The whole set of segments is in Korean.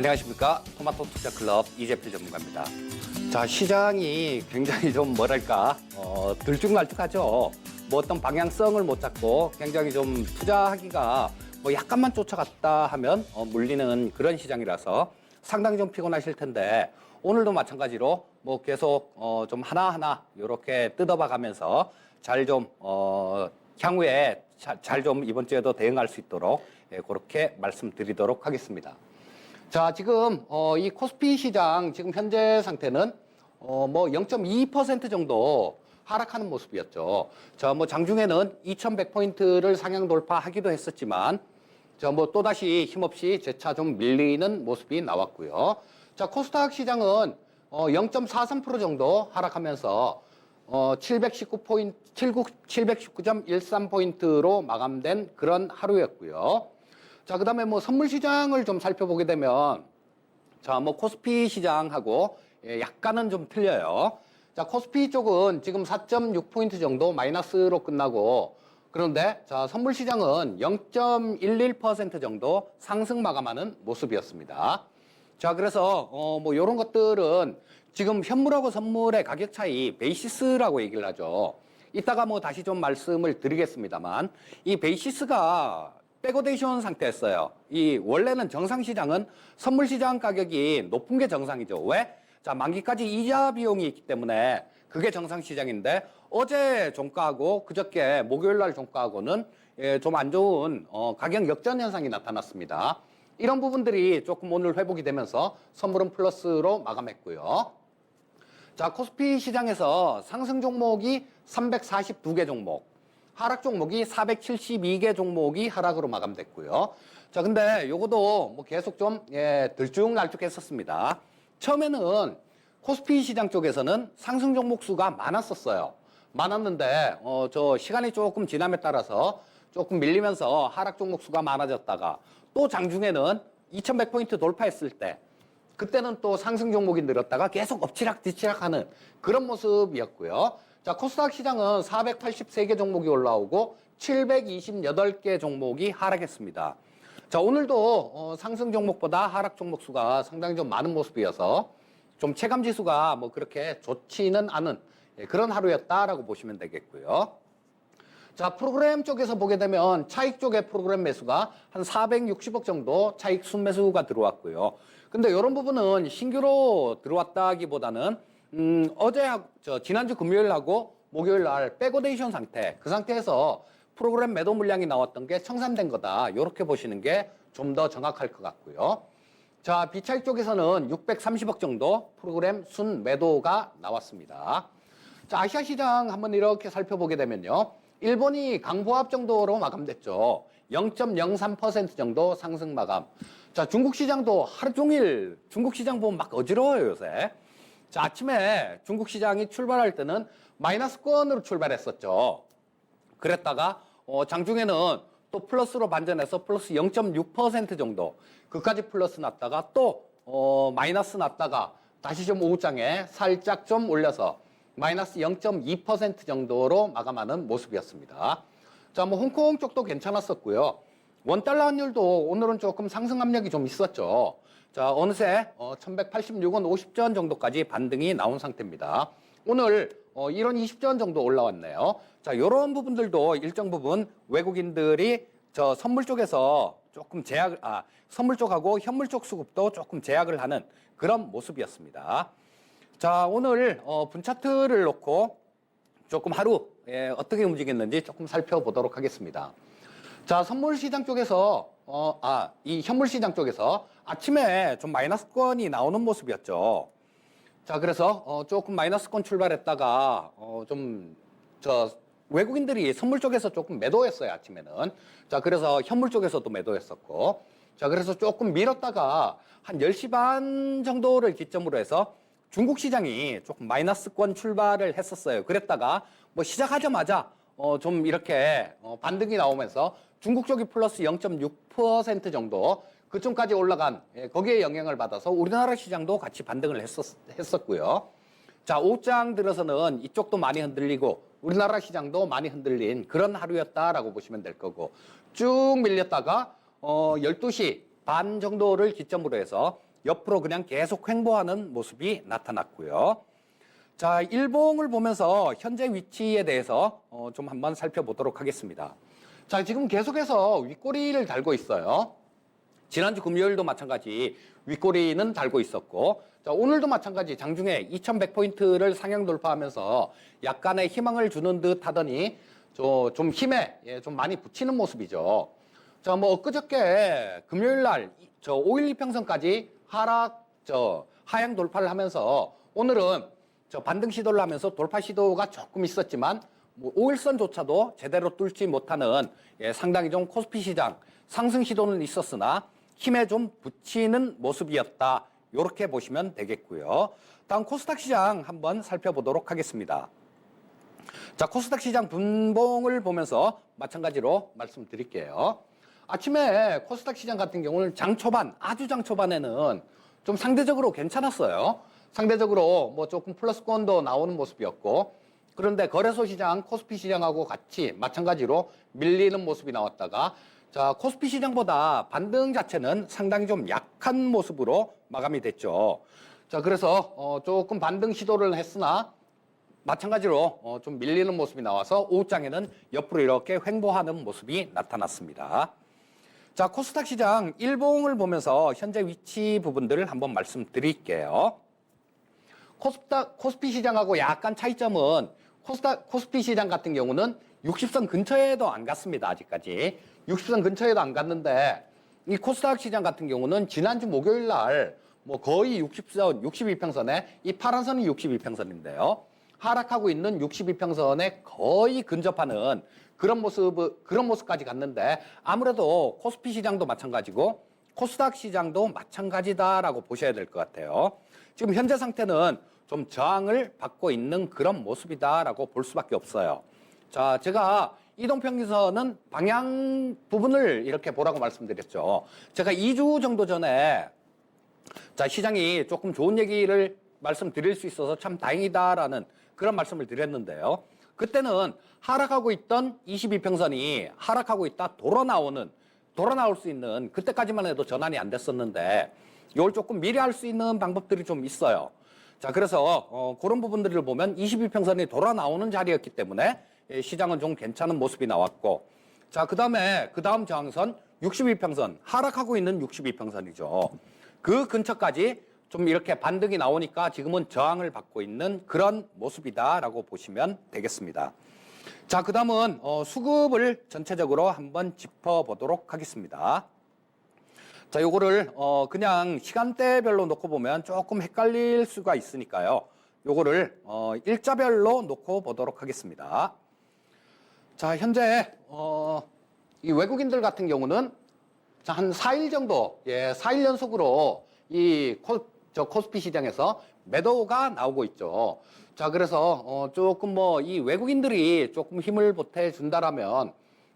안녕하십니까. 토마토 투자 클럽 이재필 전문가입니다. 자, 시장이 굉장히 좀 뭐랄까, 들쭉날쭉하죠. 뭐 어떤 방향성을 못 잡고 굉장히 좀 투자하기가 뭐 약간만 쫓아갔다 하면 물리는 그런 시장이라서 상당히 좀 피곤하실 텐데 오늘도 마찬가지로 뭐 계속 좀 하나하나 이렇게 뜯어봐 가면서 잘 좀, 향후에 잘 좀 이번 주에도 대응할 수 있도록 그렇게 말씀드리도록 하겠습니다. 자, 지금 이 코스피 시장 지금 현재 상태는 뭐 0.2% 정도 하락하는 모습이었죠. 자, 뭐 장중에는 2100포인트를 상향 돌파하기도 했었지만 자, 뭐 또다시 힘없이 재차 좀 밀리는 모습이 나왔고요. 자, 코스닥 시장은 0.43% 정도 하락하면서 719포인트, 719.13포인트로 마감된 그런 하루였고요. 자, 그 다음에 뭐 선물 시장을 좀 살펴보게 되면, 자, 뭐 코스피 시장하고 약간은 좀 틀려요. 자, 코스피 쪽은 지금 4.6포인트 정도 마이너스로 끝나고, 그런데 자, 선물 시장은 0.11% 정도 상승 마감하는 모습이었습니다. 자, 그래서 뭐 요런 것들은 지금 현물하고 선물의 가격 차이, 베이시스라고 얘기를 하죠. 이따가 뭐 다시 좀 말씀을 드리겠습니다만, 이 베이시스가 백오데이션 상태였어요. 이 원래는 정상 시장은 선물 시장 가격이 높은 게 정상이죠. 왜? 자, 만기까지 이자 비용이 있기 때문에 그게 정상 시장인데 어제 종가하고 그저께 목요일 날 종가하고는 좀 안 좋은 가격 역전 현상이 나타났습니다. 이런 부분들이 조금 오늘 회복이 되면서 선물은 플러스로 마감했고요. 자, 코스피 시장에서 상승 종목이 342개 종목, 하락 종목이 472개 종목이 하락으로 마감됐고요. 자, 근데 요거도 뭐 계속 좀 들쭉날쭉했었습니다. 처음에는 코스피 시장 쪽에서는 상승 종목 수가 많았었어요. 많았는데 저 시간이 조금 지남에 따라서 조금 밀리면서 하락 종목 수가 많아졌다가 또 장중에는 2100포인트 돌파했을 때 그때는 또 상승 종목이 늘었다가 계속 엎치락뒤치락 하는 그런 모습이었고요. 자, 코스닥 시장은 483개 종목이 올라오고 728개 종목이 하락했습니다. 자, 오늘도 상승 종목보다 하락 종목 수가 상당히 좀 많은 모습이어서 좀 체감 지수가 뭐 그렇게 좋지는 않은 그런 하루였다라고 보시면 되겠고요. 자, 프로그램 쪽에서 보게 되면 차익 쪽의 프로그램 매수가 한 460억 정도 차익 순매수가 들어왔고요. 근데 이런 부분은 신규로 들어왔다기보다는 지난주 금요일하고 목요일 날 백오데이션 상태, 그 상태에서 프로그램 매도 물량이 나왔던 게 청산된 거다. 이렇게 보시는 게 좀 더 정확할 것 같고요. 자, 비차익 쪽에서는 630억 정도 프로그램 순 매도가 나왔습니다. 자, 아시아 시장 한번 이렇게 살펴보게 되면요. 일본이 강보합 정도로 마감됐죠. 0.03% 정도 상승 마감. 자, 중국 시장도 하루 종일 중국 시장 보면 막 어지러워요, 요새. 자, 아침에 중국 시장이 출발할 때는 마이너스권으로 출발했었죠. 그랬다가 장중에는 또 플러스로 반전해서 플러스 0.6% 정도 그까지 플러스 났다가 또 마이너스 났다가 다시 좀 오후장에 살짝 좀 올려서 마이너스 0.2% 정도로 마감하는 모습이었습니다. 자, 뭐 홍콩 쪽도 괜찮았었고요. 원달러 환율도 오늘은 조금 상승 압력이 좀 있었죠. 자, 어느새 1186원 50전 정도까지 반등이 나온 상태입니다. 오늘 1원 20전 정도 올라왔네요. 자, 요런 부분들도 일정 부분 외국인들이 저 선물 쪽에서 조금 선물 쪽하고 현물 쪽 수급도 조금 제약을 하는 그런 모습이었습니다. 자, 오늘 분 차트를 놓고 조금 하루 어떻게 움직였는지 조금 살펴보도록 하겠습니다. 자, 선물 시장 쪽에서 이 현물 시장 쪽에서 아침에 좀 마이너스권이 나오는 모습이었죠. 자, 그래서 조금 마이너스권 출발했다가 외국인들이 선물 쪽에서 조금 매도했어요, 아침에는. 자, 그래서 현물 쪽에서도 매도했었고. 자, 그래서 조금 밀었다가 한 10시 반 정도를 기점으로 해서 중국 시장이 조금 마이너스권 출발을 했었어요. 그랬다가 뭐 시작하자마자 좀 이렇게 반등이 나오면서 중국 쪽이 플러스 0.6% 정도 그쯤까지 올라간 거기에 영향을 받아서 우리나라 시장도 같이 반등을 했었고요. 자, 오후장 들어서는 이쪽도 많이 흔들리고 우리나라 시장도 많이 흔들린 그런 하루였다라고 보시면 될 거고 쭉 밀렸다가 12시 반 정도를 기점으로 해서 옆으로 그냥 계속 횡보하는 모습이 나타났고요. 자, 일봉을 보면서 현재 위치에 대해서 좀 한번 살펴보도록 하겠습니다. 자, 지금 계속해서 윗꼬리를 달고 있어요. 지난주 금요일도 마찬가지 윗꼬리는 달고 있었고, 자, 오늘도 마찬가지 장중에 2100포인트를 상향 돌파하면서 약간의 희망을 주는 듯 하더니 좀 힘에 좀 많이 붙이는 모습이죠. 자, 뭐 엊그저께 금요일 날 5일 이평선까지 하향 돌파를 하면서 오늘은 반등 시도를 하면서 돌파 시도가 조금 있었지만 뭐 5일선조차도 제대로 뚫지 못하는 상당히 좀 코스피 시장 상승 시도는 있었으나 힘에 좀 붙이는 모습이었다. 이렇게 보시면 되겠고요. 다음 코스닥 시장 한번 살펴보도록 하겠습니다. 자, 코스닥 시장 분봉을 보면서 마찬가지로 말씀드릴게요. 아침에 코스닥 시장 같은 경우는 장 초반, 아주 장 초반에는 좀 상대적으로 괜찮았어요. 상대적으로 뭐 조금 플러스권도 나오는 모습이었고, 그런데 거래소 시장, 코스피 시장하고 같이 마찬가지로 밀리는 모습이 나왔다가, 자, 코스피 시장보다 반등 자체는 상당히 좀 약한 모습으로 마감이 됐죠. 자, 그래서 조금 반등 시도를 했으나 마찬가지로 좀 밀리는 모습이 나와서 오후장에는 옆으로 이렇게 횡보하는 모습이 나타났습니다. 자, 코스닥 시장 일봉을 보면서 현재 위치 부분들을 한번 말씀드릴게요. 코스피 시장하고 약간 차이점은 코스피 시장 같은 경우는 60선 근처에도 안 갔습니다. 아직까지 60선 근처에도 안 갔는데 이 코스닥 시장 같은 경우는 지난주 목요일 날 뭐 거의 60선, 62평선에 이 파란 선이 62평선인데요. 하락하고 있는 62평선에 거의 근접하는 그런 모습까지 갔는데 아무래도 코스피 시장도 마찬가지고 코스닥 시장도 마찬가지다라고 보셔야 될 것 같아요. 지금 현재 상태는 좀 저항을 받고 있는 그런 모습이다라고 볼 수밖에 없어요. 자, 제가 이동평균선은 방향 부분을 이렇게 보라고 말씀드렸죠. 제가 2주 정도 전에 자, 시장이 조금 좋은 얘기를 말씀드릴 수 있어서 참 다행이다라는 그런 말씀을 드렸는데요. 그때는 하락하고 있던 22평선이 하락하고 있다 돌아나올 수 있는 그때까지만 해도 전환이 안 됐었는데 이걸 조금 미리 할 수 있는 방법들이 좀 있어요. 자, 그래서 그런 부분들을 보면 22평선이 돌아나오는 자리였기 때문에 시장은 좀 괜찮은 모습이 나왔고, 자, 그 다음 저항선 62평선 하락하고 있는 62평선이죠. 그 근처까지 좀 이렇게 반등이 나오니까 지금은 저항을 받고 있는 그런 모습이다라고 보시면 되겠습니다. 자, 그 다음은 수급을 전체적으로 한번 짚어보도록 하겠습니다. 자, 요거를 그냥 시간대별로 놓고 보면 조금 헷갈릴 수가 있으니까요. 요거를 일자별로 놓고 보도록 하겠습니다. 자, 현재 이 외국인들 같은 경우는 자, 한 4일 정도, 4일 연속으로 이 코스피 시장에서 매도가 나오고 있죠. 자, 그래서 조금 뭐 이 외국인들이 조금 힘을 보태준다라면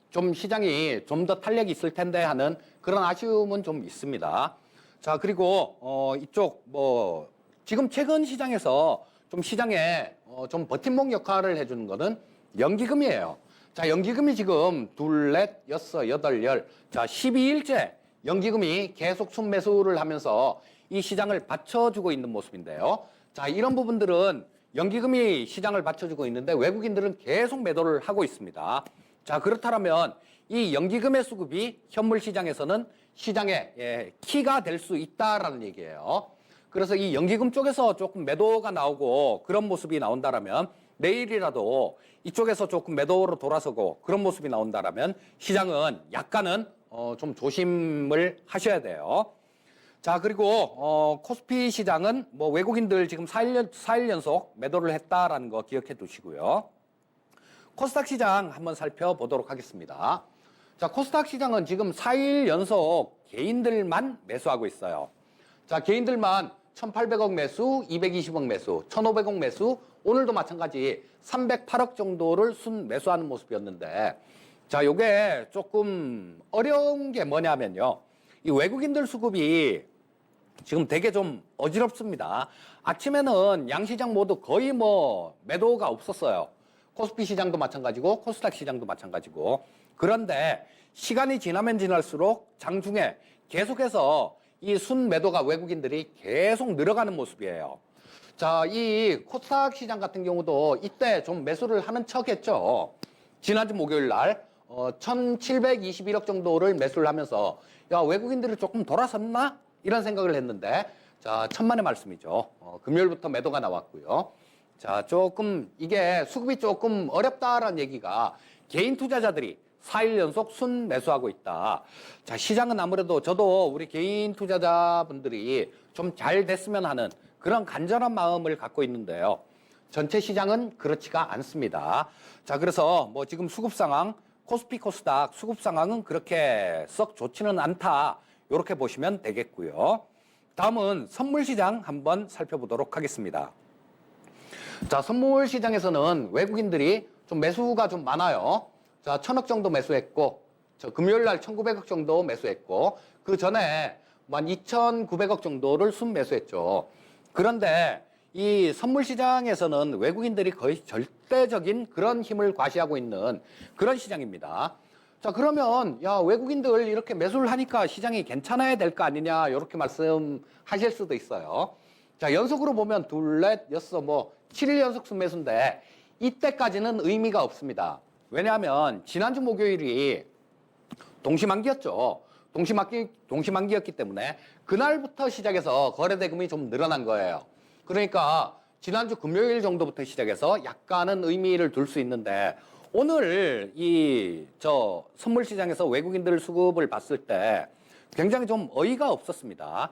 좀 시장이 좀 더 탄력이 있을 텐데 하는 그런 아쉬움은 좀 있습니다. 자, 그리고 이쪽 뭐 지금 최근 시장에서 좀 시장에 좀 버팀목 역할을 해주는 거는 연기금이에요. 자, 연기금이 지금 둘, 넷, 여섯, 여덟, 열, 자, 12일째 연기금이 계속 순매수를 하면서 이 시장을 받쳐주고 있는 모습인데요. 자, 이런 부분들은 연기금이 시장을 받쳐주고 있는데 외국인들은 계속 매도를 하고 있습니다. 자, 그렇다면 이 연기금의 수급이 현물 시장에서는 시장의 키가 될 수 있다라는 얘기예요. 그래서 이 연기금 쪽에서 조금 매도가 나오고 그런 모습이 나온다라면 내일이라도 이쪽에서 조금 매도로 돌아서고 그런 모습이 나온다라면 시장은 약간은 좀 조심을 하셔야 돼요. 자, 그리고 코스피 시장은 뭐 외국인들 지금 4일 연속 매도를 했다라는 거 기억해 두시고요. 코스닥 시장 한번 살펴보도록 하겠습니다. 자, 코스닥 시장은 지금 4일 연속 개인들만 매수하고 있어요. 자, 개인들만 1,800억 매수, 220억 매수, 1,500억 매수, 오늘도 마찬가지 308억 정도를 순 매수하는 모습이었는데, 자, 요게 조금 어려운 게 뭐냐면요. 이 외국인들 수급이 지금 되게 좀 어지럽습니다. 아침에는 양시장 모두 거의 뭐 매도가 없었어요. 코스피 시장도 마찬가지고 코스닥 시장도 마찬가지고. 그런데 시간이 지나면 지날수록 장중에 계속해서 이 순매도가 외국인들이 계속 늘어가는 모습이에요. 자, 이 코스닥 시장 같은 경우도 이때 좀 매수를 하는 척 했죠. 지난주 목요일 날 1721억 정도를 매수를 하면서 야, 외국인들이 조금 돌아섰나? 이런 생각을 했는데 자, 천만의 말씀이죠. 금요일부터 매도가 나왔고요. 자, 조금 이게 수급이 조금 어렵다라는 얘기가 개인 투자자들이 4일 연속 순 매수하고 있다. 자, 시장은 아무래도 저도 우리 개인 투자자분들이 좀 잘 됐으면 하는 그런 간절한 마음을 갖고 있는데요. 전체 시장은 그렇지가 않습니다. 자, 그래서 뭐 지금 수급 상황, 코스피 코스닥 수급 상황은 그렇게 썩 좋지는 않다. 이렇게 보시면 되겠고요. 다음은 선물 시장 한번 살펴보도록 하겠습니다. 자, 선물 시장에서는 외국인들이 좀 매수가 좀 많아요. 자, 1000억 정도 매수했고, 금요일 날 1900억 정도 매수했고, 그 전에 한 2900억 정도를 순 매수했죠. 그런데 이 선물 시장에서는 외국인들이 거의 절대적인 그런 힘을 과시하고 있는 그런 시장입니다. 자, 그러면 야, 외국인들 이렇게 매수를 하니까 시장이 괜찮아야 될 거 아니냐 이렇게 말씀하실 수도 있어요. 자, 연속으로 보면 둘, 넷, 여섯, 7일 연속 순매수인데 이때까지는 의미가 없습니다. 왜냐하면 지난주 목요일이 동시만기였죠. 동시만기였기 때문에 그날부터 시작해서 거래대금이 좀 늘어난 거예요. 그러니까 지난주 금요일 정도부터 시작해서 약간은 의미를 둘 수 있는데 오늘 선물 시장에서 외국인들 수급을 봤을 때 굉장히 좀 어이가 없었습니다.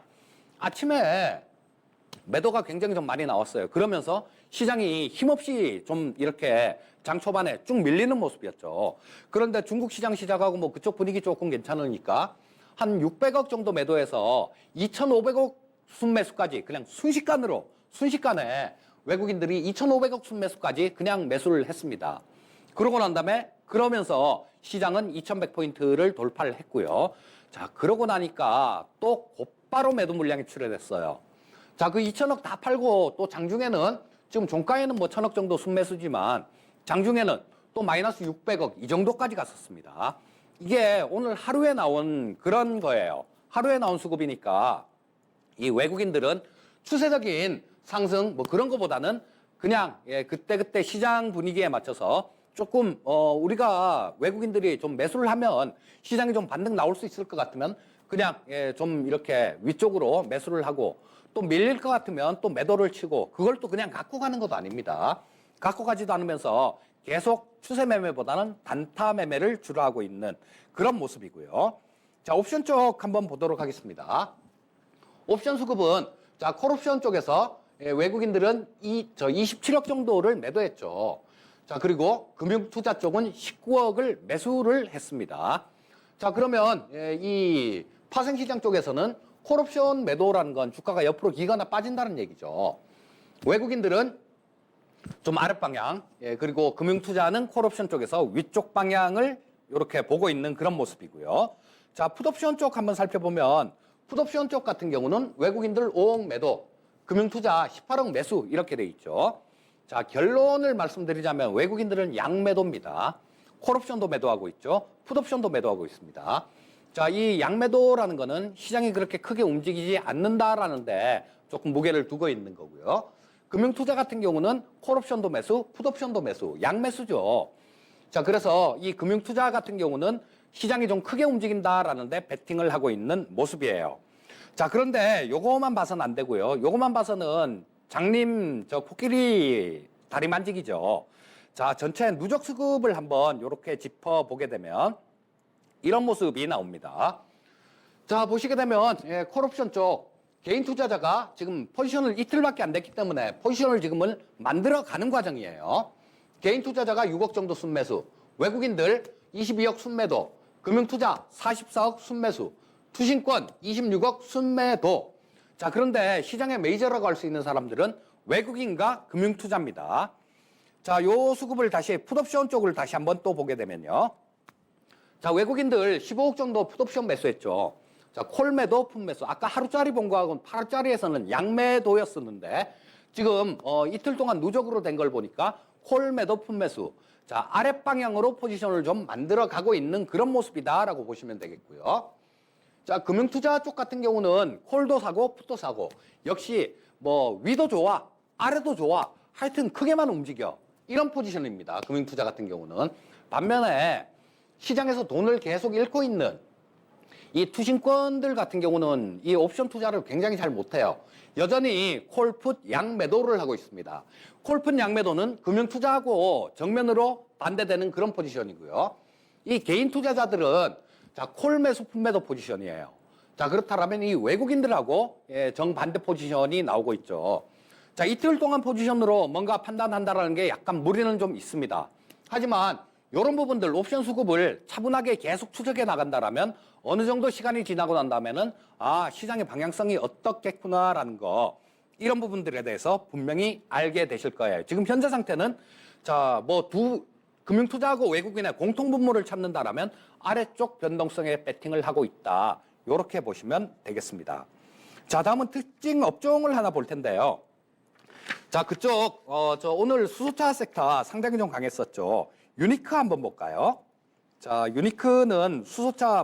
아침에 매도가 굉장히 좀 많이 나왔어요. 그러면서 시장이 힘없이 좀 이렇게 장 초반에 쭉 밀리는 모습이었죠. 그런데 중국 시장 시작하고 뭐 그쪽 분위기 조금 괜찮으니까 한 600억 정도 매도해서 2,500억 순매수까지 그냥 순식간에 외국인들이 2,500억 순매수까지 그냥 매수를 했습니다. 그러고 난 다음에 그러면서 시장은 2100포인트를 돌파를 했고요. 자, 그러고 나니까 또 곧바로 매도 물량이 출현했어요. 자, 그 2천억 다 팔고 또 장중에는 지금 종가에는 뭐 1,000억 정도 순매수지만 장중에는 또 마이너스 600억 이 정도까지 갔었습니다. 이게 오늘 하루에 나온 그런 거예요. 하루에 나온 수급이니까 이 외국인들은 추세적인 상승 뭐 그런 거보다는 그냥 그때 시장 분위기에 맞춰서 조금 우리가 외국인들이 좀 매수를 하면 시장이 좀 반등 나올 수 있을 것 같으면 그냥 좀 이렇게 위쪽으로 매수를 하고 또 밀릴 것 같으면 또 매도를 치고 그걸 또 그냥 갖고 가는 것도 아닙니다. 갖고 가지도 않으면서 계속 추세 매매보다는 단타 매매를 주로 하고 있는 그런 모습이고요. 자, 옵션 쪽 한번 보도록 하겠습니다. 옵션 수급은 자, 콜옵션 쪽에서 외국인들은 27억 정도를 매도했죠. 자, 그리고 금융투자 쪽은 19억을 매수를 했습니다. 자, 그러면 이 파생시장 쪽에서는 콜옵션 매도라는 건 주가가 옆으로 기거나 빠진다는 얘기죠. 외국인들은 좀 아랫방향, 그리고 금융투자는 콜옵션 쪽에서 위쪽 방향을 이렇게 보고 있는 그런 모습이고요. 자, 풋옵션 쪽 한번 살펴보면 풋옵션 쪽 같은 경우는 외국인들 5억 매도, 금융투자 18억 매수 이렇게 돼 있죠. 자, 결론을 말씀드리자면 외국인들은 양매도입니다. 콜옵션도 매도하고 있죠. 풋옵션도 매도하고 있습니다. 자, 이 양매도라는 거는 시장이 그렇게 크게 움직이지 않는다라는데 조금 무게를 두고 있는 거고요. 금융투자 같은 경우는 콜옵션도 매수, 풋옵션도 매수, 양매수죠. 자, 그래서 이 금융투자 같은 경우는 시장이 좀 크게 움직인다라는데 베팅을 하고 있는 모습이에요. 자, 그런데 요거만 봐서는 안 되고요. 요거만 봐서는 장님 코끼리 다리 만지기죠. 자, 전체 누적 수급을 한번 이렇게 짚어보게 되면 이런 모습이 나옵니다. 자, 보시게 되면 콜옵션 쪽 개인 투자자가 지금 포지션을 이틀밖에 안 됐기 때문에 포지션을 지금은 만들어가는 과정이에요. 개인 투자자가 6억 정도 순매수, 외국인들 22억 순매도, 금융투자 44억 순매수, 투신권 26억 순매도. 자, 그런데 시장의 메이저라고 할 수 있는 사람들은 외국인과 금융투자입니다. 자, 요 수급을 다시 풋옵션 쪽을 다시 한번 또 보게 되면요. 자, 외국인들 15억 정도 풋옵션 매수했죠. 자, 콜매도, 풋매수. 아까 하루짜리 본 거하고는 8월짜리에서는 양매도였었는데 지금 이틀 동안 누적으로 된 걸 보니까 콜매도, 풋매수. 자, 아랫방향으로 포지션을 좀 만들어 가고 있는 그런 모습이다라고 보시면 되겠고요. 자, 금융투자 쪽 같은 경우는 콜도 사고 풋도 사고 역시 뭐 위도 좋아 아래도 좋아 하여튼 크게만 움직여 이런 포지션입니다. 금융투자 같은 경우는. 반면에 시장에서 돈을 계속 잃고 있는 이 투신권들 같은 경우는 이 옵션 투자를 굉장히 잘 못해요. 여전히 콜풋 양매도를 하고 있습니다. 콜풋 양매도는 금융투자하고 정면으로 반대되는 그런 포지션이고요. 이 개인 투자자들은 자, 콜 매수, 풋 매도 포지션이에요. 자, 그렇다면 이 외국인들하고 정반대 포지션이 나오고 있죠. 자, 이틀 동안 포지션으로 뭔가 판단한다라는 게 약간 무리는 좀 있습니다. 하지만 이런 부분들 옵션 수급을 차분하게 계속 추적해 나간다라면 어느 정도 시간이 지나고 난 다음에는 아, 시장의 방향성이 어떻겠구나라는 거 이런 부분들에 대해서 분명히 알게 되실 거예요. 지금 현재 상태는 자, 뭐 금융투자하고 외국인의 공통분모를 찾는다라면 아래쪽 변동성에 배팅을 하고 있다. 이렇게 보시면 되겠습니다. 자, 다음은 특징 업종을 하나 볼 텐데요. 자, 그쪽 저 오늘 수소차 섹터 상당히 좀 강했었죠. 유니크 한번 볼까요? 자, 유니크는 수소차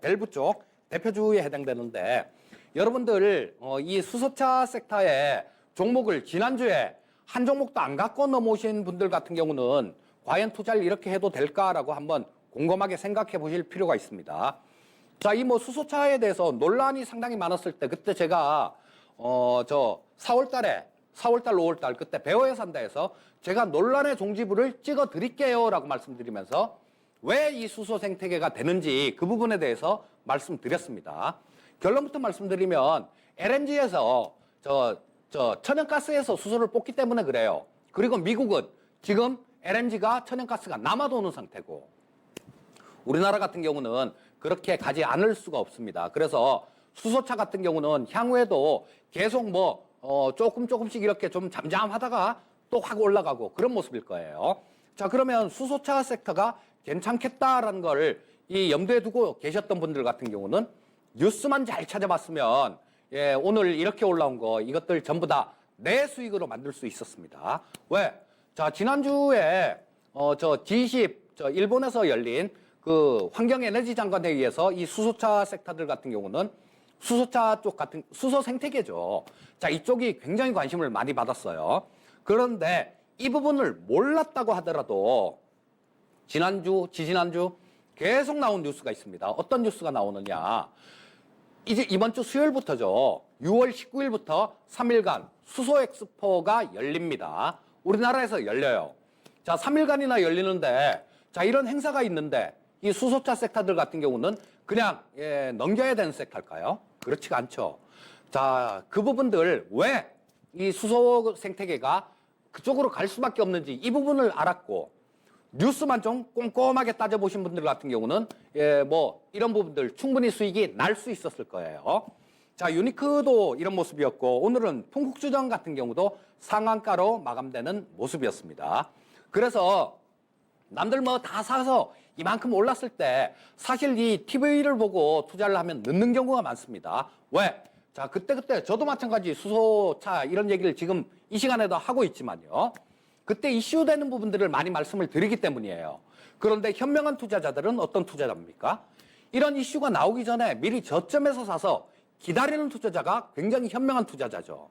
밸브 쪽 대표주에 해당되는데 여러분들 이 수소차 섹터의 종목을 지난주에 한 종목도 안 갖고 넘어오신 분들 같은 경우는 과연 투자를 이렇게 해도 될까라고 한번 곰곰하게 생각해 보실 필요가 있습니다. 자, 이 수소차에 대해서 논란이 상당히 많았을 때 그때 제가 4월달, 5월달 그때 배워야 산다해서 제가 논란의 종지부를 찍어 드릴게요라고 말씀드리면서 왜 이 수소 생태계가 되는지 그 부분에 대해서 말씀드렸습니다. 결론부터 말씀드리면 LNG에서 천연가스에서 수소를 뽑기 때문에 그래요. 그리고 미국은 지금 LNG가 천연가스가 남아도는 상태고 우리나라 같은 경우는 그렇게 가지 않을 수가 없습니다. 그래서 수소차 같은 경우는 향후에도 계속 조금씩 이렇게 좀 잠잠하다가 또 확 올라가고 그런 모습일 거예요. 자, 그러면 수소차 섹터가 괜찮겠다라는 걸 이 염두에 두고 계셨던 분들 같은 경우는 뉴스만 잘 찾아봤으면 오늘 이렇게 올라온 거 이것들 전부 다 내 수익으로 만들 수 있었습니다. 왜? 자, 지난주에 G20 일본에서 열린 그 환경에너지 장관회의에서 이 수소차 섹터들 같은 경우는 수소차 쪽 같은 수소 생태계죠. 자, 이쪽이 굉장히 관심을 많이 받았어요. 그런데 이 부분을 몰랐다고 하더라도 지난주, 지지난주 계속 나온 뉴스가 있습니다. 어떤 뉴스가 나오느냐. 이제 이번 주 수요일부터죠. 6월 19일부터 3일간 수소 엑스포가 열립니다. 우리나라에서 열려요. 자, 3일간이나 열리는데 자, 이런 행사가 있는데 이 수소차 섹터들 같은 경우는 그냥 넘겨야 되는 섹터일까요? 그렇지가 않죠. 자, 그 부분들 왜 이 수소 생태계가 그쪽으로 갈 수밖에 없는지 이 부분을 알았고 뉴스만 좀 꼼꼼하게 따져보신 분들 같은 경우는 이런 부분들 충분히 수익이 날 수 있었을 거예요. 자, 유니크도 이런 모습이었고 오늘은 풍국주정 같은 경우도 상한가로 마감되는 모습이었습니다. 그래서 남들 다 사서 이만큼 올랐을 때 사실 이 TV를 보고 투자를 하면 늦는 경우가 많습니다. 왜? 자, 그때 저도 마찬가지 수소차 이런 얘기를 지금 이 시간에도 하고 있지만요. 그때 이슈되는 부분들을 많이 말씀을 드리기 때문이에요. 그런데 현명한 투자자들은 어떤 투자자입니까? 이런 이슈가 나오기 전에 미리 저점에서 사서 기다리는 투자자가 굉장히 현명한 투자자죠.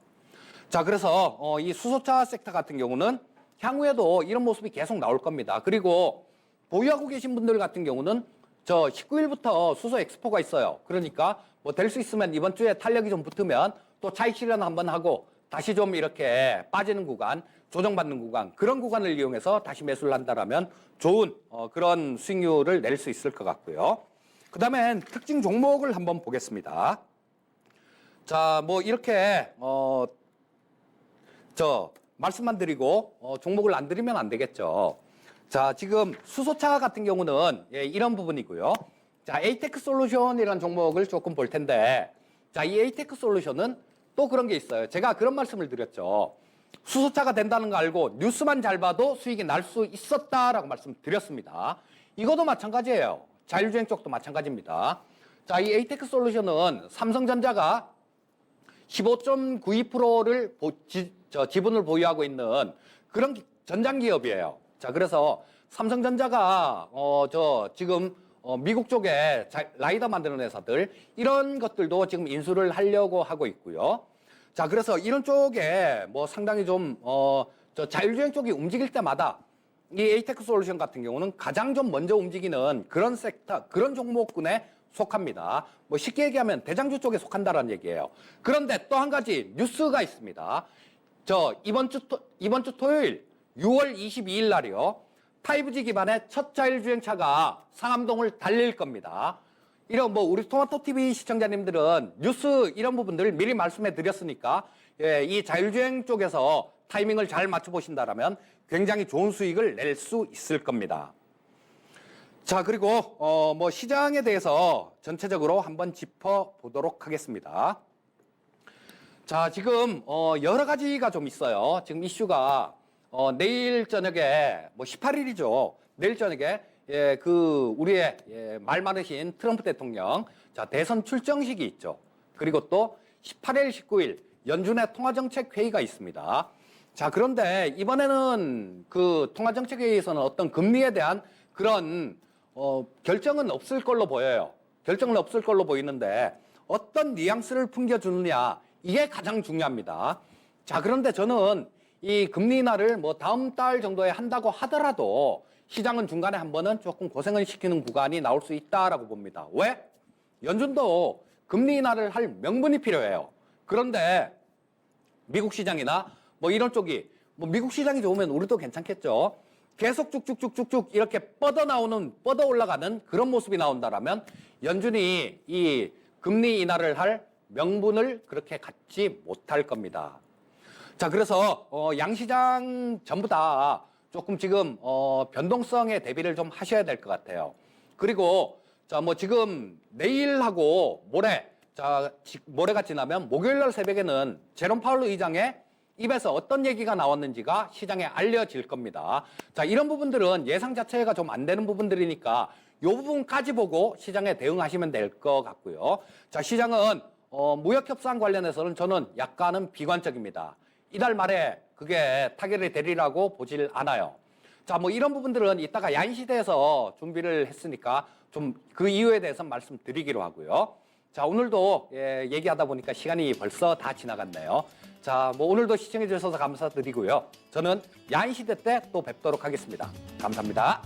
자, 그래서 이 수소차 섹터 같은 경우는 향후에도 이런 모습이 계속 나올 겁니다. 그리고 보유하고 계신 분들 같은 경우는 19일부터 수소 엑스포가 있어요. 그러니까 될 수 있으면 이번 주에 탄력이 좀 붙으면 또 차익 실현 한번 하고 다시 좀 이렇게 빠지는 구간, 조정받는 구간, 그런 구간을 이용해서 다시 매수를 한다라면 좋은 그런 수익률을 낼 수 있을 것 같고요. 그 다음엔 특징 종목을 한번 보겠습니다. 자, 이렇게 말씀만 드리고 종목을 안 드리면 안 되겠죠. 자, 지금 수소차 같은 경우는 이런 부분이고요. 자, 에이테크 솔루션이라는 종목을 조금 볼 텐데, 자, 이 에이테크 솔루션은 또 그런 게 있어요. 제가 그런 말씀을 드렸죠. 수소차가 된다는 거 알고 뉴스만 잘 봐도 수익이 날 수 있었다라고 말씀드렸습니다. 이것도 마찬가지예요. 자율주행 쪽도 마찬가지입니다. 자, 이 에이테크 솔루션은 삼성전자가 15.92%를 지분을 보유하고 있는 그런 전장 기업이에요. 자, 그래서 삼성전자가 지금 미국 쪽에 라이더 만드는 회사들 이런 것들도 지금 인수를 하려고 하고 있고요. 자, 그래서 이런 쪽에 뭐 상당히 좀 저 자율주행 쪽이 움직일 때마다 이 에이테크 솔루션 같은 경우는 가장 좀 먼저 움직이는 그런 섹터, 그런 종목군에 속합니다. 뭐 쉽게 얘기하면 대장주 쪽에 속한다라는 얘기예요. 그런데 또 한 가지 뉴스가 있습니다. 이번 주 토요일 6월 22일 날이요. 5G 기반의 첫 자율주행차가 상암동을 달릴 겁니다. 이런 뭐 우리 토마토 TV 시청자님들은 뉴스 이런 부분들을 미리 말씀해 드렸으니까 이 자율주행 쪽에서 타이밍을 잘 맞춰 보신다라면 굉장히 좋은 수익을 낼 수 있을 겁니다. 자, 그리고 뭐 시장에 대해서 전체적으로 한번 짚어 보도록 하겠습니다. 자, 지금 여러 가지가 좀 있어요. 지금 이슈가 내일 저녁에 뭐 18일이죠. 내일 저녁에 우리의 말 많으신 트럼프 대통령 대선 출정식이 있죠. 그리고 또 18일, 19일 연준의 통화정책 회의가 있습니다. 자, 그런데 이번에는 그 통화정책 회의에서는 어떤 금리에 대한 그런 결정은 없을 걸로 보여요. 결정은 없을 걸로 보이는데 어떤 뉘앙스를 풍겨주느냐 이게 가장 중요합니다. 자, 그런데 저는 이 금리 인하를 뭐 다음 달 정도에 한다고 하더라도 시장은 중간에 한 번은 조금 고생을 시키는 구간이 나올 수 있다라고 봅니다. 왜? 연준도 금리 인하를 할 명분이 필요해요. 그런데 미국 시장이나 뭐 이런 쪽이 뭐 미국 시장이 좋으면 우리도 괜찮겠죠. 계속 쭉쭉쭉쭉쭉 이렇게 뻗어 올라가는 그런 모습이 나온다라면 연준이 이 금리 인하를 할 명분을 그렇게 갖지 못할 겁니다. 자, 그래서 양시장 전부 다 조금 지금 변동성에 대비를 좀 하셔야 될 것 같아요. 그리고 자, 뭐 지금 내일하고 모레가 지나면 목요일 날 새벽에는 제롬 파월 의장의 입에서 어떤 얘기가 나왔는지가 시장에 알려질 겁니다. 자, 이런 부분들은 예상 자체가 좀 안 되는 부분들이니까 이 부분까지 보고 시장에 대응하시면 될 것 같고요. 자, 시장은 무역협상 관련해서는 저는 약간은 비관적입니다. 이달 말에 그게 타결이 되리라고 보질 않아요. 자, 뭐 이런 부분들은 이따가 야인 시대에서 준비를 했으니까 좀 그 이유에 대해서 말씀드리기로 하고요. 자, 오늘도 얘기하다 보니까 시간이 벌써 다 지나갔네요. 자, 뭐 오늘도 시청해 주셔서 감사드리고요. 저는 야인 시대 때 또 뵙도록 하겠습니다. 감사합니다.